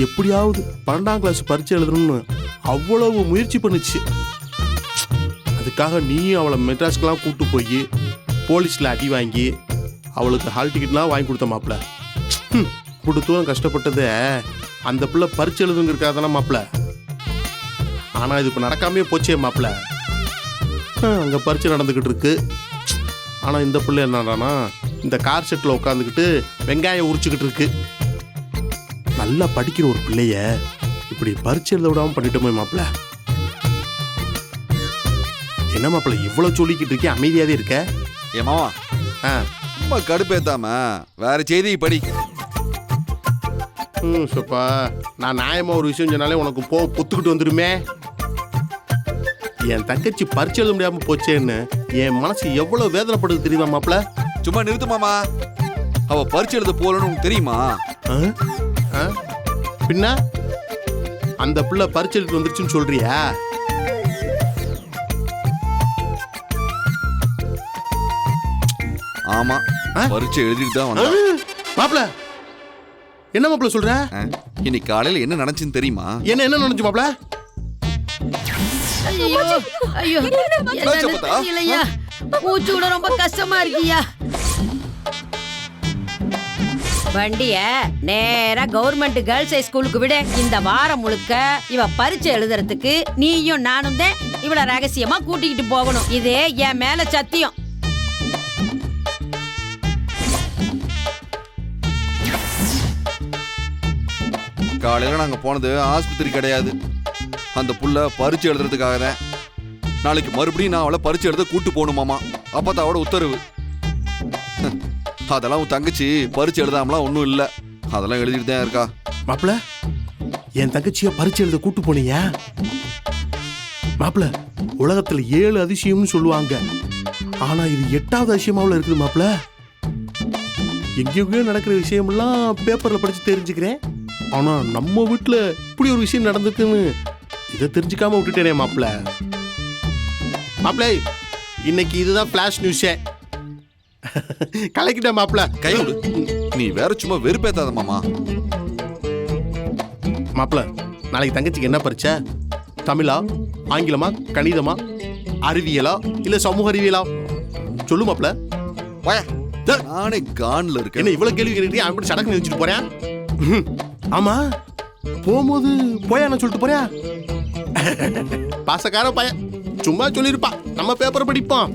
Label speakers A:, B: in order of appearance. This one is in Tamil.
A: எப்படியாவது 12ஆம் கிளாஸ் பரீட்சை எழுதணும்னு அவ்வளவு முயற்சி பண்ணுச்சு. அதுக்காக நீயும் அவளை மெட்ராஸ்க்கெல்லாம் கூப்பிட்டு போய் போலீஸில் அடி வாங்கி அவளுக்கு ஹால் டிக்கெட்லாம் வாங்கி கொடுத்த மாப்பிள்ள. இப்படி தூரம் கஷ்டப்பட்டதே அந்த பிள்ளை பரீட்சை எழுதுங்கிறக்காக தானே மாப்பிள்ள. ஆனால் இது இப்போ நடக்காமே போச்சே மாப்பிள்ள. அங்கே பரீட்சை நடந்துக்கிட்டு இருக்கு. ஆனால் இந்த பிள்ளை என்னடானா இந்த கார் செட்டில் உட்காந்துக்கிட்டு வெங்காயம் உரிச்சுக்கிட்டு இருக்கு. நல்லா படிக்கிற ஒரு பிள்ளைய இப்படி பரீட்சை எழுத விடாமல் பண்ணிட்டோமே மாப்பிள்ள. என்ன மாப்பிள்ள இவ்வளோ சொல்லிக்கிட்டு இருக்கே, அமைதியாவே இருக்க?
B: ஏமாவா ரொம்ப கடுப்பேத்தாம வேற செய்தி படி.
A: சப்பா, நான் நியாயமா ஒரு விஷயம் சொன்னாலே உனக்கு பொத்துக்கிட்டு வந்துடுமே. என் தங்கச்சி பரீட்சை எழுத முடியாம போச்சேன்னு என் மனசு எவ்வளவு வேதனைப்படுது தெரியுமா மாப்பிள்ள?
B: சும்மா நிறுத்து மாமா. அவ பரீட்சை எழுத போலன்னு உனக்கு தெரியுமா?
A: பின்ன அந்த பிள்ளை பரீட்சை எழுதி வந்துருச்சுன்னு சொல்றியா?
B: ஆமா, பரீட்சை எழுதிட்டு தான் வந்தா.
A: மாப்பிள்ள என்ன மாப்பிள்ள சொல்ற?
B: இன்னைக்கு காலையில என்ன நடந்துச்சுன்னு தெரியுமா?
A: என்ன நடந்துச்சு மாப்பிள்ள?
C: ஐயோ இல்லையா, மூச்சு விட ரொம்ப கஷ்டமா இருக்கியா. வண்டிய நேரா கவர்மெண்ட் கேர்ள்ஸ் ஹை ஸ்கூலுக்கு விட. இந்த வாரம் முழுக்க இவ பரீட்சை எழுதுறதுக்கு நீயும் நானும் தான் இவள ரகசியமா கூட்டிக்கிட்டு போகணும். இதே என் மேல சத்தியம்.
B: காலையில நாங்க போனது ஆஸ்பத்திரி கிடையாது, அந்த புள்ள பரீட்சை எழுதுறதுக்காக தான். நாளைக்கு மறுபடியும் நான் அவளை பரீட்சை எழுத கூட்டு போகணுமாமா. அப்பதான் அவட உத்தரவு. அதெல்லாம் உன் தங்கச்சி பரீட்சை எழுதாமலாம் ஒன்றும் இல்லை, அதெல்லாம் எழுதிட்டு தான் இருக்கா.
A: மாப்பிள்ள என் தங்கச்சிய பரீட்சை எழுத கூட்டு போனீங்க மாப்பிள்ள? உலகத்துல 7 அதிசயம்னு சொல்லுவாங்க, ஆனா இது 8வது அதிசயமாவில் இருக்குது மாப்பிள்ள. எங்கெங்கயோ நடக்கிற விஷயமெல்லாம் பேப்பர்ல படிச்சு தெரிஞ்சுக்கிறேன், ஆனா நம்ம வீட்டுல இப்படி ஒரு விஷயம் நடந்துக்குன்னு இதை தெரிஞ்சுக்காம விட்டுட்டேனே மாப்பிள்ள. மாப்பிள்ள இன்னைக்கு இதுதான் பிளாஷ் நியூஸே. கலக்கிட்டேன் மாப்பிள்ள.
B: கைவிடு, நீ வேற சும்மா வெறுப்பேத்தாத மாமா.
A: மாப்பிள்ள நாளைக்கு தங்கச்சிக்கு என்ன பரீட்சை? தமிழா, ஆங்கிலமா, கணிதமா, அறிவியலா இல்ல சமூக அறிவியலா? சொல்லு மாப்பிள்ள.
B: நானே கான்ல இருக்கேன்.
A: என்ன இவ்வளவு கேள்வி கேட்டுட்டு அவன் சடக்கு நினைச்சிட்டு போறேன்? ஆமா, போகும்போது போயான்னு சொல்லிட்டு போறியா? பாசக்கார பையன் சும்மா சொல்லிருப்பா, நம்ம பேப்பர் படிப்போம்.